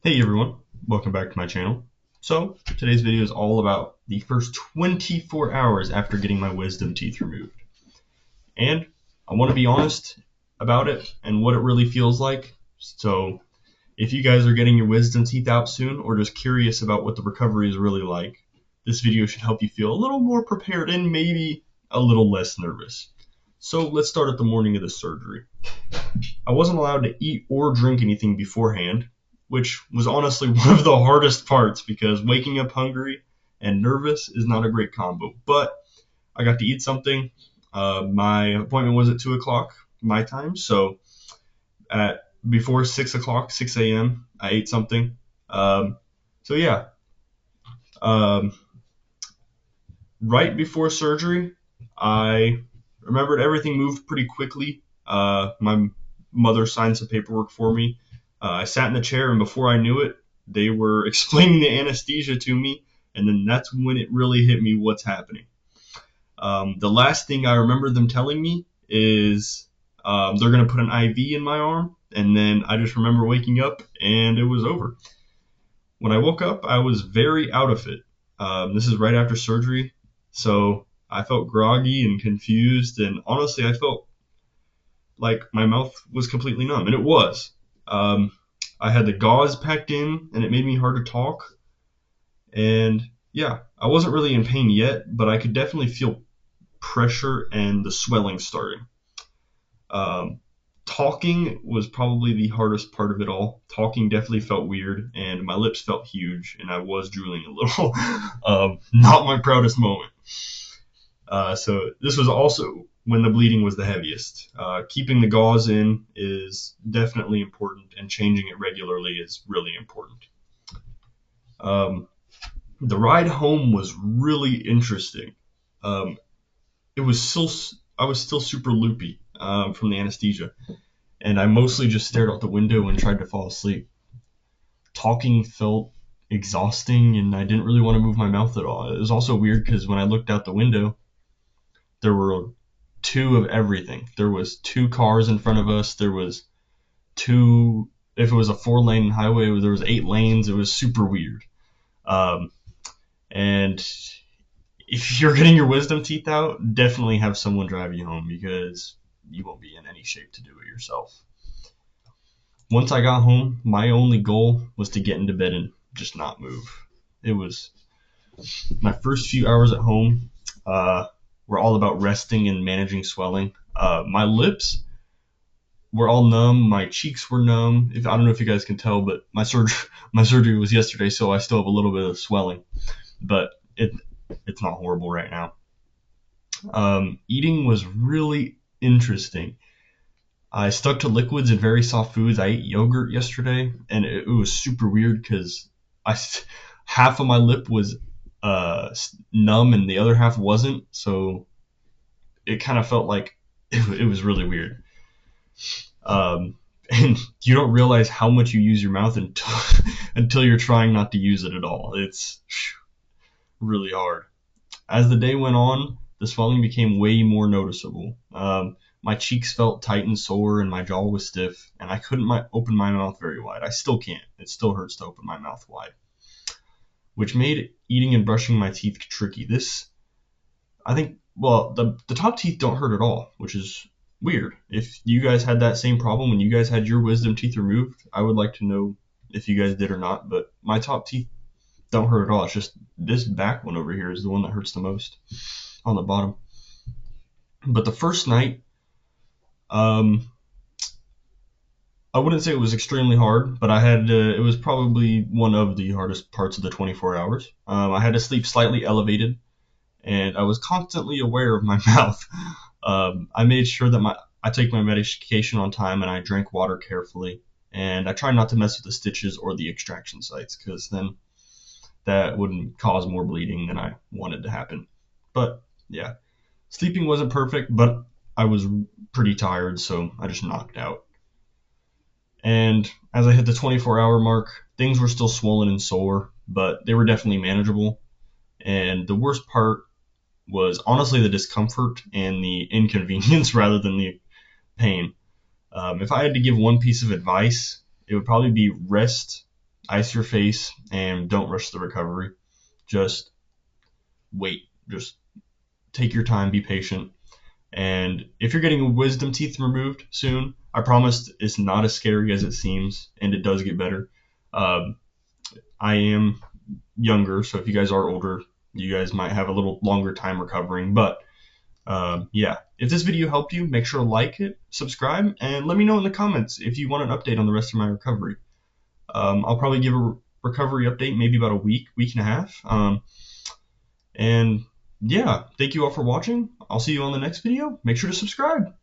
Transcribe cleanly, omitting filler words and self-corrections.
Hey everyone, welcome back to my channel. So, today's video is all about the first 24 hours after getting my wisdom teeth removed. And I want to be honest about it and what it really feels like. So, if you guys are getting your wisdom teeth out soon or just curious about what the recovery is really like, this video should help you feel a little more prepared and maybe a little less nervous. So, let's start at the morning of the surgery. I wasn't allowed to eat or drink anything beforehand, which was honestly one of the hardest parts because waking up hungry and nervous is not a great combo. But I got to eat something. My appointment was at 2 o'clock my time, so at before 6 o'clock, 6 a.m., I ate something. So yeah, um, right before surgery, I remembered everything moved pretty quickly. My mother signed some paperwork for me. I sat in the chair, and before I knew it, they were explaining the anesthesia to me, and then that's when it really hit me what's happening. The last thing I remember them telling me is they're going to put an IV in my arm, and then I just remember waking up, and it was over. When I woke up, I was very out of it. This is right after surgery, so I felt groggy and confused, and honestly, I felt like my mouth was completely numb, and it was. Um, I had the gauze packed in, and it made me hard to talk. And yeah, I wasn't really in pain yet, but I could definitely feel pressure and the swelling starting. Um, Talking was probably the hardest part of it all. Talking definitely felt weird, and my lips felt huge, and I was drooling a little. Not my proudest moment. So this was also when the bleeding was the heaviest. Keeping the gauze in is definitely important, and changing it regularly is really important. Um, the ride home was really interesting. Um, it was still I was still super loopy from the anesthesia, and I mostly just stared out the window and tried to fall asleep. Talking felt exhausting, and I didn't really want to move my mouth at all. It was also weird because when I looked out the window, there were two of everything. There was two cars in front of us. There was two. If it was a 4-lane highway, there was 8 lanes. It was super weird. Um, and if you're getting your wisdom teeth out, definitely have someone drive you home because you won't be in any shape to do it yourself. Once I got home, my only goal was to get into bed and just not move. It was my first few hours at home uh, were all about resting and managing swelling. My lips were all numb. My cheeks were numb. I don't know if you guys can tell, but my surgery was yesterday, so I still have a little bit of swelling, but it's not horrible right now. Eating was really interesting. I stuck to liquids and very soft foods. I ate yogurt yesterday, and it was super weird because I half of my lip was numb and the other half wasn't, so it kind of felt like it was really weird. And you don't realize how much you use your mouth until until you're trying not to use it at all. It's really hard. As the day went on, the swelling became way more noticeable. My cheeks felt tight and sore, and my jaw was stiff, and I couldn't open my mouth very wide. I still can't. It still hurts to open my mouth wide, which made eating and brushing my teeth tricky. I think, well, the top teeth don't hurt at all, which is weird. If you guys had that same problem when you guys had your wisdom teeth removed, I would like to know if you guys did or not. But my top teeth don't hurt at all. It's just this back one over here is the one that hurts the most on the bottom. But the first night, um, I wouldn't say it was extremely hard, but it was probably one of the hardest parts of the 24 hours. I had to sleep slightly elevated, and I was constantly aware of my mouth. I made sure that I take my medication on time, and I drank water carefully, and I try not to mess with the stitches or the extraction sites because then that wouldn't cause more bleeding than I wanted to happen. But yeah, sleeping wasn't perfect, but I was pretty tired, so I just knocked out. And as I hit the 24-hour mark, things were still swollen and sore, but they were definitely manageable. And the worst part was honestly the discomfort and the inconvenience rather than the pain. If I had to give one piece of advice, it would probably be rest ice your face and don't rush the recovery. Just wait. Just take your time, be patient. And if you're getting wisdom teeth removed soon, I promise it's not as scary as it seems, and it does get better. I am younger, so if you guys are older, you guys might have a little longer time recovering. But yeah, if this video helped you, make sure to like it, subscribe, and let me know in the comments if you want an update on the rest of my recovery. I'll probably give a recovery update maybe about a week and a half. And yeah, thank you all for watching. I'll see you on the next video. Make sure to subscribe.